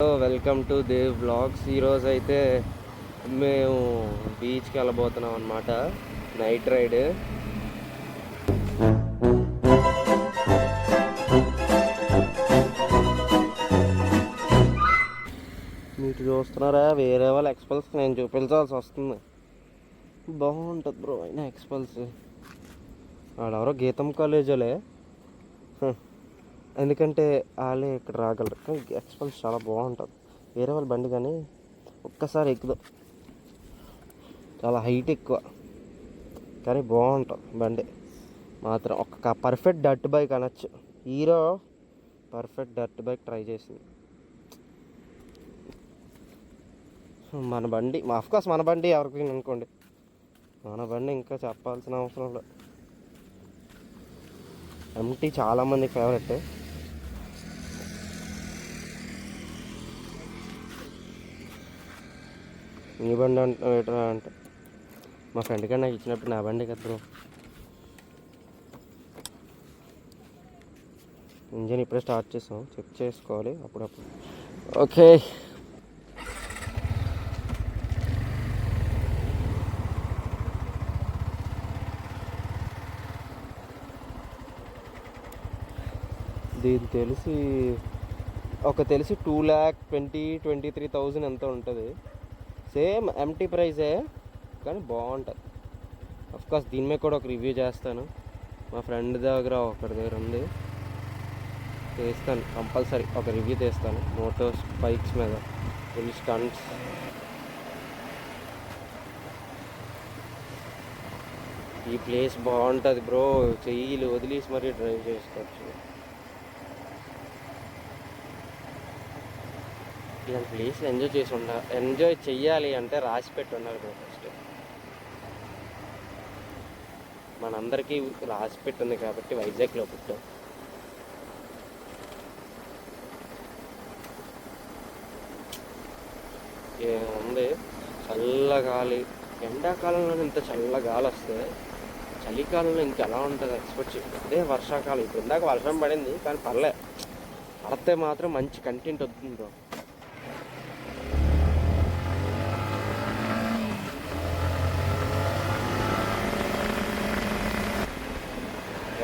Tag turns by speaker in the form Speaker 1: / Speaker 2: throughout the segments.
Speaker 1: Welcome to Dev blogs. ఈరోజు అయితే మేము బీచ్కి వెళ్ళబోతున్నాం అన్నమాట. Night ride. మీరు చూస్తున్నారా, వేరే వాళ్ళ ఎక్స్పల్స్ నేను చూపించాల్సి వస్తుంది. బాగుంటుంది బ్రో అయినా ఎక్స్పల్స్. వాడెవరో గీతం కాలేజీలే, ఎందుకంటే వాళ్ళే ఇక్కడ రాగలరు. కానీ ఎక్స్పల్స్ చాలా బాగుంటుంది. వేరే వాళ్ళ బండి కానీ ఒక్కసారి ఎక్కుదాం. చాలా హైట్ ఎక్కువ కానీ బాగుంటుంది బండి మాత్రం. ఒక పర్ఫెక్ట్ డర్ట్ బైక్ అనొచ్చు. Hero perfect dirt bike try చేసింది. మన బండి ఆఫ్కోర్స్ మన బండి ఎవరికి అనుకోండి, మన బండి ఇంకా చెప్పాల్సిన అవసరం లేదు. ఎంటీ చాలామంది ఫేవరెట్. నీ బండి అంటే మా ఫ్రెండ్ కానీ నాకు ఇచ్చినప్పుడు నా బండి కదా బ్రో. ఇంజన్ ఇప్పుడే స్టార్ట్ చేసాం, చెక్ చేసుకోవాలి అప్పుడప్పుడు. ఓకే, దీని తెలిసి 2,23,000 ఎంత ఉంటుంది. సేమ్ ఎంటీ ప్రైజే కానీ బాగుంటుంది. అఫ్కోర్స్ దీని మీద కూడా ఒక రివ్యూ చేస్తాను. మా ఫ్రెండ్ దగ్గర ఒకటి దగ్గర ఉంది, చేస్తాను కంపల్సరీ. ఒక రివ్యూ తీస్తాను మోటార్స్ బైక్స్ మీద, ఫుల్ స్టంట్స్. ఈ ప్లేస్ బాగుంటుంది బ్రో, చెయ్యిలు వదిలేసి మరీ డ్రైవ్ చేసుకోవచ్చు. ఇలాంటి ప్లేస్ని ఎంజాయ్ చెయ్యాలి అంటే రాసి పెట్టి ఉండాలి బ్రో. ఫస్ట్ మనందరికీ రాసి పెట్టి ఉంది కాబట్టి వైజాగ్లో పుట్టాం. ఏముంది, చల్లగాలి. ఎండాకాలంలో ఇంత చల్లగాలి వస్తే చలికాలంలో ఇంకెలా ఉంటుంది ఎక్స్పెక్ట్ చేయండి. అదే వర్షాకాలం. ఇప్పుడు ఇందాక వర్షం పడింది కానీ పడితే మాత్రం మంచి కంటెంట్ వస్తుంది బ్రో.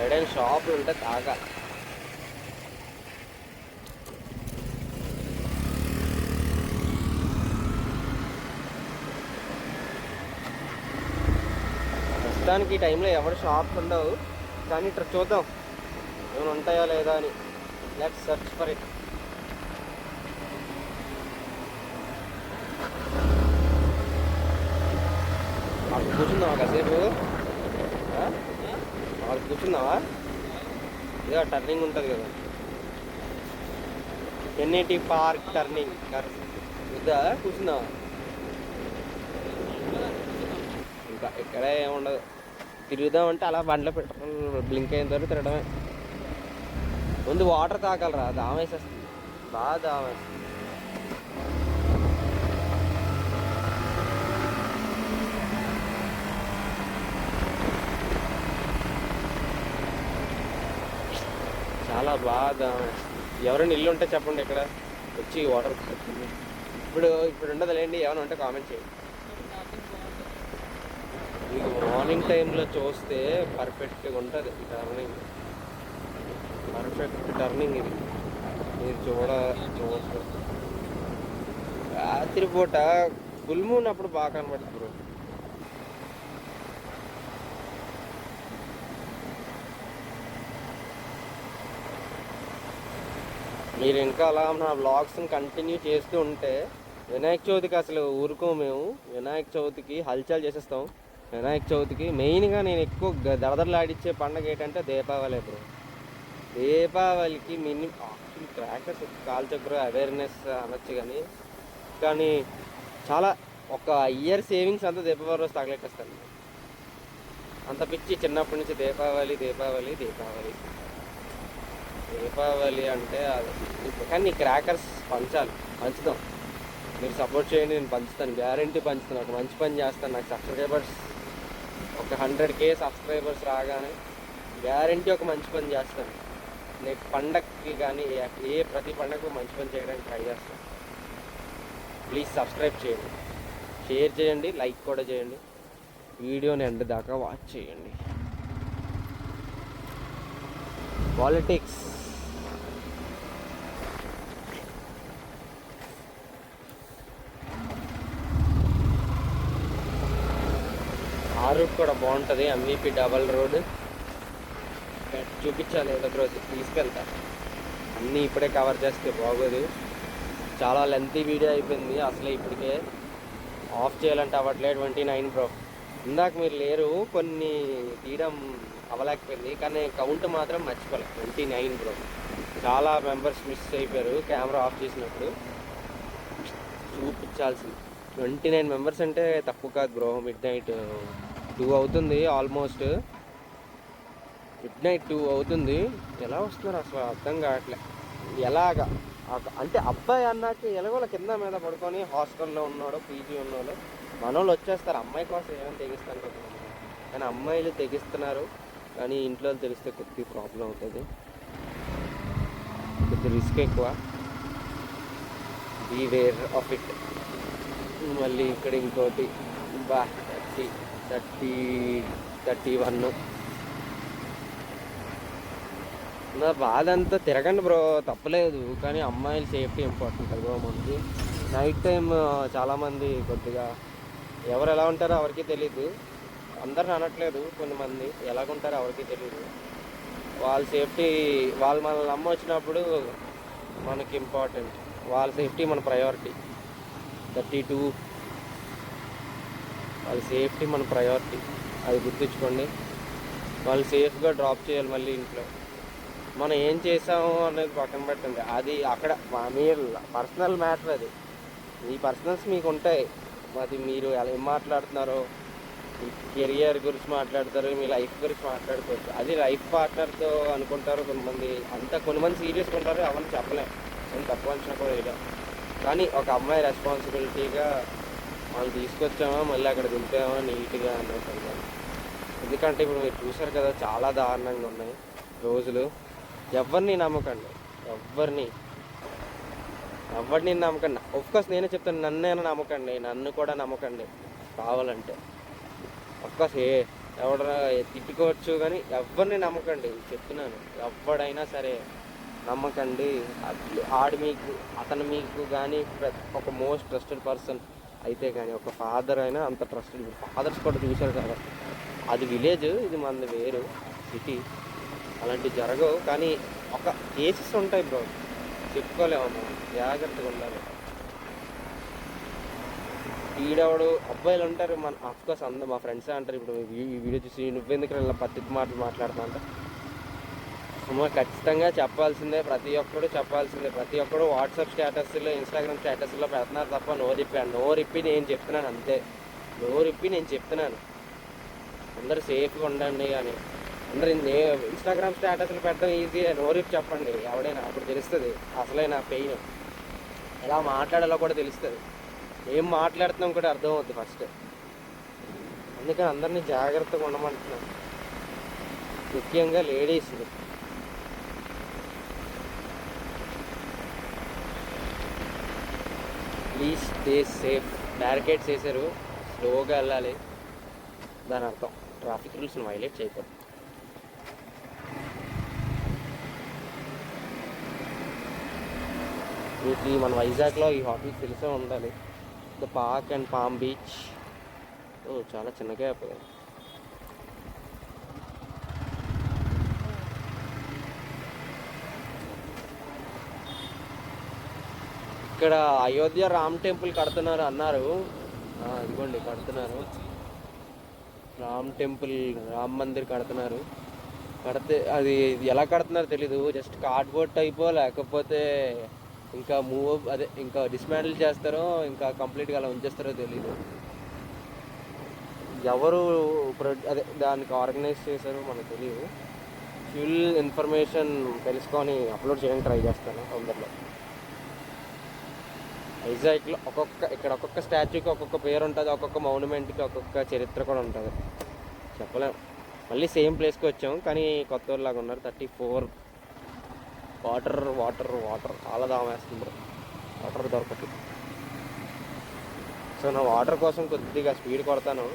Speaker 1: ఏదైనా షాపులు ఉంటే తాగా. ప్రస్తుతానికి ఈ టైంలో ఎవరు షాప్స్ ఉండవు, కానీ ఇట్లా చూద్దాం ఏమైనా ఉంటాయా లేదా అని. Let's search for it. అక్కడ కూర్చుందామా కాసేపు? అక్కడ కూర్చుందామా? ఇదే టర్నింగ్ ఉంటుంది కదా, ఎన్ఐటి పార్క్ టర్నింగ్. ఇదా కూర్చుందామా? ఇంకా ఇక్కడే ఏముండదు, తిరుగుదామంటే అలా బండ్లో పెట్రోల్ బ్లింక్ అయిన తర్వాత తిరగడమే. ముందు వాటర్ తాగలరా, దామేసేస్తుంది, బాగా దామేస్తుంది. చాలా బాగా దామేస్తుంది. ఎవరైనా ఇల్లు ఉంటే చెప్పండి, ఇక్కడ వచ్చి వాటర్ తాగుతుంది. ఇప్పుడు ఉండదు లేండి, ఏమైనా ఉంటే కామెంట్ చేయండి. మీకు మార్నింగ్ టైంలో చూస్తే పర్ఫెక్ట్గా ఉంటుంది ఈ టర్నింగ్. పర్ఫెక్ట్ టర్నింగ్ ఇది, మీరు చూడవచ్చు. రాత్రిపూట ఫుల్ మూన్ అప్పుడు బాగా కనబడుతుంది బ్రో. మీరు ఇంకా అలా నా వ్లాగ్స్ని కంటిన్యూ చేస్తూ ఉంటే వినాయక చవితికి అసలు ఊరుకో మేము. వినాయక చవితికి హల్చల్ చేసేస్తాం. వినాయక చవితికి మెయిన్గా నేను ఎక్కువ దడదడలాడిచ్చే పండుగ ఏంటంటే దీపావళి బ్రో. దీపావళికి యాక్చువల్లీ క్రాకర్స్ కాల్చగ్రో అవేర్నెస్ అనొచ్చు, కానీ చాలా ఒక ఇయర్ సేవింగ్స్ అంతా దీపావళి రోజు తగలెట్టేస్తాను. అంత పిచ్చి చిన్నప్పటి నుంచి దీపావళి దీపావళి దీపావళి దీపావళి అంటే అది. కానీ క్రాకర్స్ పంచుదాం. మీరు సపోర్ట్ చేయండి, నేను పంచుతాను, గ్యారంటీ పంచుతాను. ఒక మంచి పని చేస్తాను. నాకు సబ్స్క్రైబర్స్ ఒక 100K సబ్స్క్రైబర్స్ రాగానే గ్యారంటీ ఒక మంచి పని చేస్తాను. నెక్స్ట్ పండగకి కానీ ప్రతి పండగకు మంచి పని చేయడానికి ట్రై చేస్తాను. ప్లీజ్ సబ్స్క్రైబ్ చేయండి, షేర్ చేయండి, లైక్ కూడా చేయండి, వీడియోని ఎండ్ దాకా వాచ్ చేయండి. పాలిటిక్స్ ఆ రూట్ కూడా బాగుంటుంది, ఎంవిపి డబల్ రోడ్. చూపించాలి ఏదో రోజు తీసుకెళ్తా, అన్నీ ఇప్పుడే కవర్ చేస్తే బాగోదు. చాలా లెంతీ వీడియో అయిపోయింది అసలు, ఇప్పటికే ఆఫ్ చేయాలంటే అవ్వట్లేదు. 29 బ్రో, ఇందాక మీరు లేరు, కొన్ని తీయడం అవ్వలేకపోయింది, కానీ కౌంట్ మాత్రం మర్చిపోలేదు. 29 బ్రో, చాలా మెంబర్స్ మిస్ అయిపోయారు కెమెరా ఆఫ్ చేసినప్పుడు. చూపించాల్సింది 29 మెంబర్స్ అంటే తక్కువ కాదు బ్రో. మిడ్ నైట్ 2 అవుతుంది, ఆల్మోస్ట్ మిడ్ నైట్ 2 అవుతుంది. ఎలా వస్తున్నారు అసలు అర్థం కావట్లే. ఎలాగా అంటే అబ్బాయి అన్నాక ఎలాగోలా కింద మీద పడుకొని హాస్టల్లో ఉన్నాడో పీజీ ఉన్నాడో మనోళ్ళు వచ్చేస్తారు. అమ్మాయి కోసం ఏమైనా తెగిస్తాను కొంతమంది, కానీ అమ్మాయిలు తెగిస్తున్నారు. కానీ ఇంట్లో తెలిస్తే కొద్దిగా ప్రాబ్లం అవుతుంది, కొద్ది రిస్క్ ఎక్కువ. Beware of it. మళ్ళీ ఇక్కడ ఇంకోటి 31. నా బాధ అంతా తిరగండి బ్రో, తప్పలేదు, కానీ అమ్మాయిల సేఫ్టీ ఇంపార్టెంట్ కదా బ్రో. మనకి నైట్ టైం చాలామంది కొద్దిగా ఎవరు ఎలా ఉంటారో ఎవరికి తెలీదు. అందరిని అనట్లేదు, కొంతమంది ఎలాగుంటారో ఎవరికి తెలీదు. వాళ్ళ సేఫ్టీ, వాళ్ళు మనల్ని నమ్మొచ్చినప్పుడు మనకి ఇంపార్టెంట్. వాళ్ళ సేఫ్టీ మన ప్రయారిటీ. 32 వాళ్ళ సేఫ్టీ మన ప్రయారిటీ, అది గుర్తుంచుకోండి. వాళ్ళు సేఫ్గా డ్రాప్ చేయాలి మళ్ళీ ఇంట్లో. మనం ఏం చేసాము అనేది పక్కన పెట్టండి, అది అక్కడ మీరు పర్సనల్ మ్యాటర్. అది మీ పర్సనల్స్ మీకు ఉంటాయి, అది మీరు ఏం మాట్లాడుతున్నారో, మీ కెరియర్ గురించి మాట్లాడతారు, మీ లైఫ్ గురించి మాట్లాడుకోవచ్చు. అది లైఫ్ పార్ట్నర్తో అనుకుంటారు కొంతమంది, కొంతమంది సీరియస్గా ఉంటారు. అవన్నీ చెప్పలేం, నేను తక్కువ అంచనా కూడా వేయలేం. కానీ ఒక అమ్మాయి రెస్పాన్సిబిలిటీగా మనం తీసుకొచ్చామా, మళ్ళీ అక్కడ దింపామా నీట్గా అన్నట్టు. ఎందుకంటే ఇప్పుడు మీరు చూసారు కదా, చాలా దారుణంగా ఉన్నాయి రోజులు. ఎవరిని నమ్మకండి, ఎవరిని నమ్మకండి. ఆఫ్కోర్స్ నేనే చెప్తాను, నన్నైనా నమ్మకండి, నన్ను కూడా నమ్మకండి కావాలంటే. ఆఫ్కోర్స్ ఎవడైనా తిట్టుకోవచ్చు, కానీ ఎవరిని నమ్మకండి చెప్తున్నాను. ఎవడైనా సరే నమ్మకండి. అతను మీకు కానీ ఒక మోస్ట్ ట్రస్టెడ్ పర్సన్ అయితే కానీ, ఒక ఫాదర్ అయినా అంత ట్రస్టెడ్. ఫాదర్స్ కూడా చూశారు కదా, అది విలేజ్, ఇది మనది వేరు సిటీ. అలాంటివి జరగవు, కానీ ఒక కేసెస్ ఉంటాయి బ్రో, చెప్పుకోలేము మనం. జాగ్రత్తగా ఉండాలి. ఈడవాడు అబ్బాయిలు ఉంటారు, మన అఫ్కోర్స్ అందరూ మా ఫ్రెండ్సే అంటారు. ఇప్పుడు ఈ వీడియో చూసి నువ్వెందుకు ఇలా పత్తికి మాటలు మాట్లాడుతా అంటే, ఖచ్చితంగా చెప్పాల్సిందే, ప్రతి ఒక్కరు చెప్పాల్సిందే. ప్రతి ఒక్కరు వాట్సాప్ స్టేటస్లో, ఇన్స్టాగ్రామ్ స్టేటస్లో పెడుతున్నారు తప్ప నోరిప్పి నేను చెప్తున్నాను అంతే. నోరిప్పి నేను చెప్తున్నాను, అందరూ సేఫ్గా ఉండండి అని. అందరు ఇన్స్టాగ్రామ్ స్టేటస్లు పెట్టడం ఈజీ, నోరిప్పి చెప్పండి ఎవడైనా, అప్పుడు తెలుస్తుంది అసలైన పెయిన్. ఎలా మాట్లాడాలో కూడా తెలుస్తుంది, ఏం మాట్లాడుతున్నాం కూడా అర్థమవుతుంది ఫస్ట్. అందుకని అందరినీ జాగ్రత్తగా ఉండమంటున్నాను, ముఖ్యంగా ladies. Please stay safe. Barricades వేసారు, స్లోగా వెళ్ళాలి, దాని అర్థం ట్రాఫిక్ రూల్స్ని వైలేట్ చేయకూడదు. మీకు మన వైజాగ్లో ఈ హోటల్స్ తెలిసే ఉండాలి, the park and palm beach. చాలా చిన్నగా అయిపోయింది. ఇక్కడ అయోధ్య రామ్ టెంపుల్ కడుతున్నారు అన్నారు, ఇదిగోండి కడుతున్నారు. రామ్ టెంపుల్, రామ్ మందిర్ కడుతున్నారు. కడితే అది ఎలా కడుతున్నారో తెలీదు, జస్ట్ కార్డ్బోర్డ్ టైపో లేకపోతే ఇంకా ఇంకా డిస్మాంటిల్ చేస్తారో, ఇంకా కంప్లీట్గా అలా ఉంచేస్తారో తెలీదు. ఎవరు దానికి ఆర్గనైజ్ చేశారో మనకు తెలియదు. ఫుల్ ఇన్ఫర్మేషన్ తెలుసుకొని అప్లోడ్ చేయడానికి ట్రై చేస్తాను తొందరలో. వైజాగ్లో ఇక్కడ ఒక్కొక్క స్టాచ్యూకి ఒక్కొక్క పేరు ఉంటుంది, ఒక్కొక్క మౌనుమెంట్కి ఒక్కొక్క చరిత్ర కూడా ఉంటుంది, చెప్పలేము. మళ్ళీ సేమ్ ప్లేస్కి వచ్చాము, కానీ కొత్త వాళ్ళలాగా ఉన్నారు. 34 వాటర్ చాలా దామేస్తుంది, వాటర్ దొరకట్లేదు. సో నా వాటర్ కోసం కొద్దిగా స్పీడ్ కొడతాను.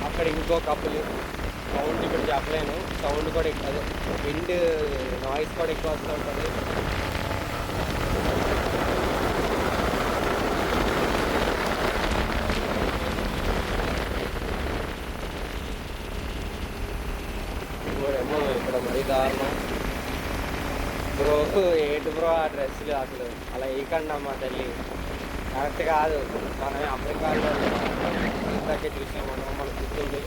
Speaker 1: అక్కడ ఇంకో కప్పులు సౌండ్ ఇక్కడ చెప్పలేను, సౌండ్ కూడా ఎక్కువ, అదే విండ్ నాయిస్ కూడా ఎక్కువ వస్తూ ఉంటుంది. ఏమో ఇక్కడ మరీ దారుణం బ్రో. ఏంటి బ్రో ఆ డ్రెస్సులు అసలు అలా వేయకండి అమ్మా తల్లి, కరెక్ట్ కాదు. మనమే అమెరికాలో ఇందాకే చూసాం, మనం మన గుర్తుంది.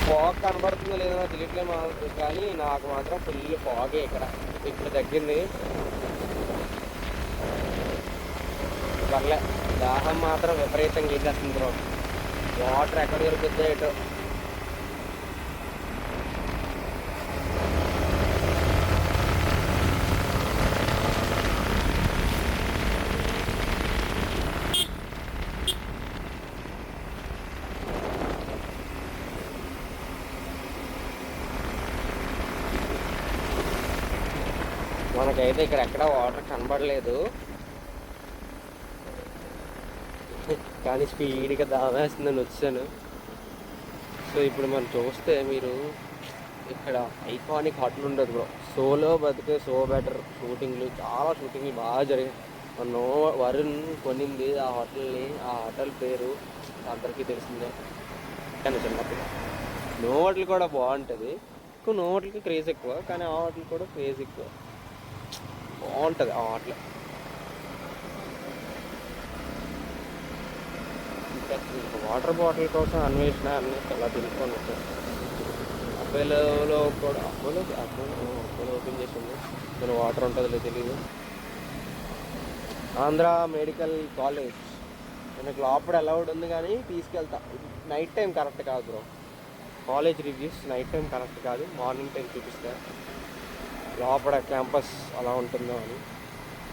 Speaker 1: ఫాగ్ కనబడుతుందో లేదో నాకు తెలియట్లేదు, కానీ నాకు మాత్రం ఫుల్ ఫాగే ఇక్కడ. ఇప్పుడు తగ్గింది, పర్లే. దాహం మాత్రం విపరీతంగా వేసేస్తుంది బ్రో. వాటర్ ఎక్కడ దొరుకుతుందో ఏటో. మనకైతే ఇక్కడ ఎక్కడ వాటర్ కనబడలేదు, కానీ స్పీడ్గా దావేస్తుందని వచ్చాను. సో ఇప్పుడు మనం చూస్తే మీరు ఇక్కడ ఐకానిక్ హోటల్ ఉండదు బ్రో. సోలో బతికే సో బెటర్. షూటింగ్లు, చాలా షూటింగ్లు బాగా జరిగాయి. నో వరుణ్ కొనింది ఆ హోటల్ని. ఆ హోటల్ పేరు అందరికీ తెలిసిందే, కానీ చిన్నప్పుడు. నో హోటల్ కూడా బాగుంటుంది. ఎక్కువ నో హోటల్కి క్రేజ్ ఎక్కువ, కానీ ఆ హోటల్ కూడా క్రేజ్ ఎక్కువ, బాగుంటుంది ఆ హోటల్. వాటర్ బాటిల్ కోసం అన్వేషణ అన్నీ చాలా తెలుసుకొని వచ్చాను. అపోలో కూడా, అపోలో ఓపెన్ చేసింది. నేను వాటర్ ఉంటుందిలే తెలీదు. ఆంధ్ర మెడికల్ కాలేజ్ మనకు లోపల అలౌడ్ ఉంది, కానీ తీసుకెళ్తా. నైట్ టైం కరెక్ట్ కాదు bro. College reviews night time correct కాదు, మార్నింగ్ టైం చూపిస్తా. లోపల క్యాంపస్ అలా ఉంటుందో అని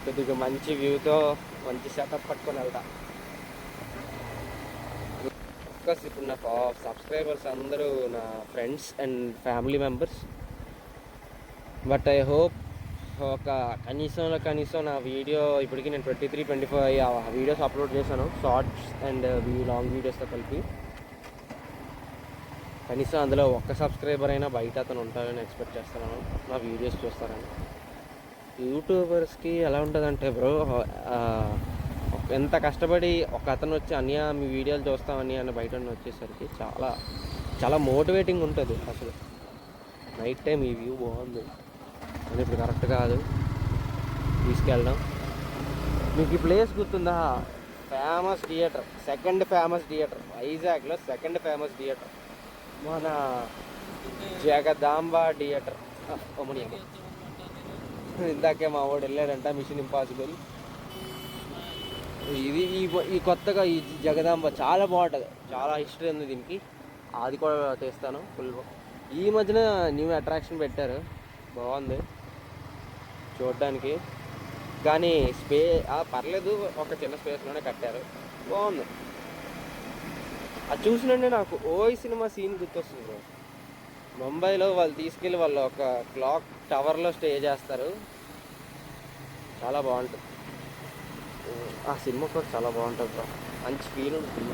Speaker 1: కొద్దిగా మంచి వ్యూతో మంచి సెటప్ పట్టుకొని వెళ్తా. అఫ్కోర్స్ ఇప్పుడు నా సబ్స్క్రైబర్స్ అందరూ నా friends and family members. But I hope ఒక కనీసం నా వీడియో ఇప్పటికీ నేను 23-25 వీడియోస్ అప్లోడ్ చేశాను, షార్ట్స్ అండ్ లాంగ్ వీడియోస్తో కలిపి. కనీసం అందులో ఒక్క సబ్స్క్రైబర్ అయినా బయట అతను ఉంటారని ఎక్స్పెక్ట్ చేస్తున్నాను, నా వీడియోస్ చూస్తారని. యూట్యూబర్స్కి ఎలా ఉంటుందంటే బ్రో, ఎంత కష్టపడి ఒక అతను వచ్చి అన్నయ్య మీ వీడియోలు చూస్తామని అని బయట వచ్చేసరికి చాలా చాలా మోటివేటింగ్ ఉంటుంది అసలు. నైట్ టైం ఈ వ్యూ బాగుంది అని ఇప్పుడు కరెక్ట్ కాదు తీసుకెళ్ళడం. మీకు ఈ ప్లేస్ గుర్తుందా? Famous theatre, second famous theatre వైజాగ్లో, సెకండ్ ఫేమస్ థియేటర్ మన జగదాంబ థియేటర్. అమ్మని అమ్మ, ఇందాకే మా వాడు వెళ్ళాడంట మిషన్ ఇంపాసిబుల్. ఇది ఈ కొత్తగా ఈ జగదాంబ చాలా బాగుంటుంది, చాలా హిస్టరీ ఉంది దీనికి. అది కూడా తీస్తాను ఫుల్. ఈ మధ్యన న్యూ అట్రాక్షన్ పెట్టారు, బాగుంది చూడడానికి. కానీ పర్లేదు, ఒక చిన్న స్పేస్లోనే కట్టారు, బాగుంది. అది చూసినంటే నాకు ఓయ్ సినిమా సీన్ గుర్తొస్తుంది బ్రో. ముంబైలో వాళ్ళు తీసుకెళ్ళి వాళ్ళు ఒక క్లాక్ టవర్లో స్టే చేస్తారు, చాలా బాగుంటుంది. ఆ సినిమా కూడా చాలా బాగుంటుంది బ్రో, మంచి ఫీల్ ఉంటుంది.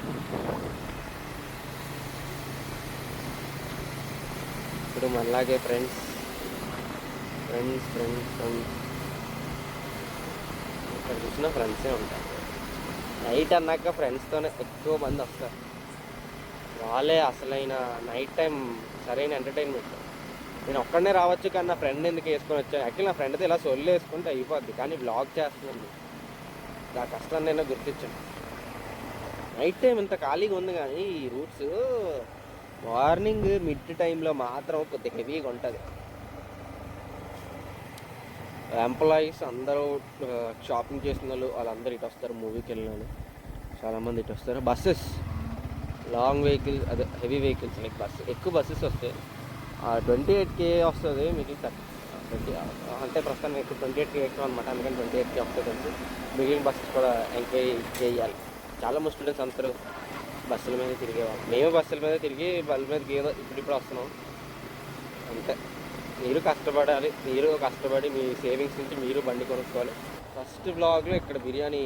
Speaker 1: ఇప్పుడు మనలాగే ఫ్రెండ్స్ ఇక్కడ చూసిన ఫ్రెండ్సే ఉంటారు. నైట్ అన్నాక ఫ్రెండ్స్తోనే ఎక్కువ మంది వస్తారు, వాళ్ళే అసలైన నైట్ టైం సరైన ఎంటర్టైన్మెంట్. నేను ఒక్కడనే రావచ్చు కానీ నా ఫ్రెండ్ ఎందుకు వేసుకొని వచ్చాను. యాక్చువల్లీ నా ఫ్రెండ్తో ఇలా సొల్లు వేసుకుంటే అయిపోద్ది, కానీ బ్లాగ్ చేస్తున్నాను. నా కష్టాన్ని నేను గుర్తించాను. నైట్ టైం ఇంత ఖాళీగా ఉంది, కానీ ఈ రూట్స్ మార్నింగ్ మిడ్ టైంలో మాత్రం కొద్దిగా హెవీగా ఉంటుంది. ఎంప్లాయీస్ అందరూ షాపింగ్ చేసిన వాళ్ళందరూ ఇటు వస్తారు. మూవీకి వెళ్ళినాను చాలామంది ఇటు వస్తారు. బస్సెస్ లాంగ్ వెహికల్, అదే హెవీ వెహికల్స్ లైక్ ఎక్కువ బస్సెస్ వస్తాయి. 28K వస్తుంది మిగిలిన 20, అంటే ప్రస్తుతానికి ఎక్కువ 28K ఎక్కువ అనమాట. అందుకని 28K వస్తుంది. మిగిలిన బస్సెస్ కూడా ఎంక్వైరీ చేయాలి. చాలా మంది స్టూడెంట్స్ అందరూ బస్సుల మీద తిరిగేవాళ్ళు. మేము బస్సుల మీద తిరిగి బల్ల మీదకి ఏదో ఇప్పుడు వస్తున్నాం అంతే. మీరు కష్టపడాలి, మీరు కష్టపడి మీ సేవింగ్స్ నుంచి మీరు బండి కొనుక్కోవాలి. ఫస్ట్ బ్లాగ్లో ఇక్కడ బిర్యానీ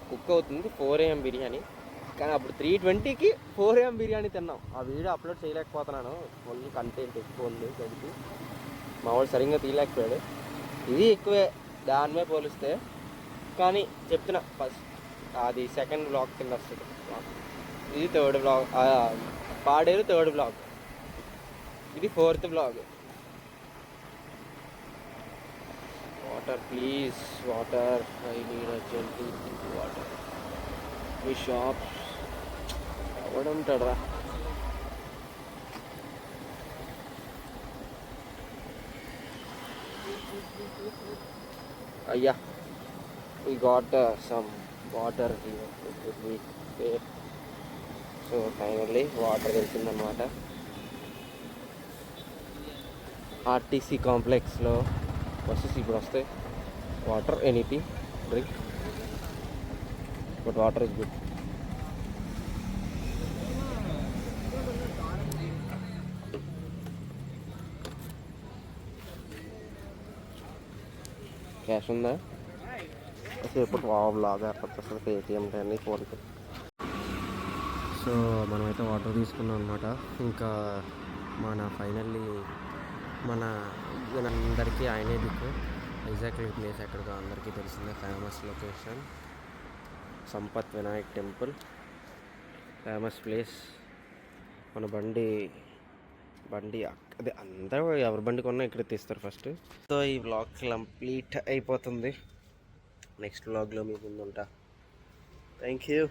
Speaker 1: కుక్ అవుతుంది, 4 AM బిర్యానీ. కానీ అప్పుడు 3:20కి 4 AM బిర్యానీ తిన్నాం. ఆ వీడియో అప్లోడ్ చేయలేకపోతున్నాను, ఫుల్ కంటెంట్ ఎక్కువ ఉంది కాబట్టి మా వాడు సరిగ్గా తీయలేకపోయాడు. ఇది ఎక్కువే దాని మీద పోలిస్తే, కానీ చెప్తున్నా ఫస్ట్ అది సెకండ్ బ్లాగ్ కింద వస్తుంది. ఇది third block, Paderu third block, ఇది 4th block. Water please, water, I need urgently water. ఈ షాప్ ఎవడుంటాడరా? అయ్యా, we got some water here. So finally water తెలిసిందనమాట. ఆర్టీసీ కాంప్లెక్స్లో బస్సెస్ ఇప్పుడు వస్తాయి. Water, anything drink, but water is good. Cash ఉందా? ఇప్పుడు లాగా వస్తుంది పేటిఎం కానీ ఫోన్పే. సో మనమైతే వాటర్ తీసుకున్నాం అనమాట. ఇంకా ఫైనల్లీ మన అందరికీ ఆయనే దిక్కు. ఎగ్జాక్ట్లీ ప్లేస్ ఎక్కడికో అందరికీ తెలిసిందే. Famous location Sampath Vinayak temple, famous place. మన బండి అదే అందరూ ఎవరి బండి కొన్నా ఇక్కడ తీస్తారు ఫస్ట్. సో ఈ వ్లాగ్ కంప్లీట్ అయిపోతుంది. నెక్స్ట్ వ్లాగ్లో మీ ముందు ఉంటా. Thank you.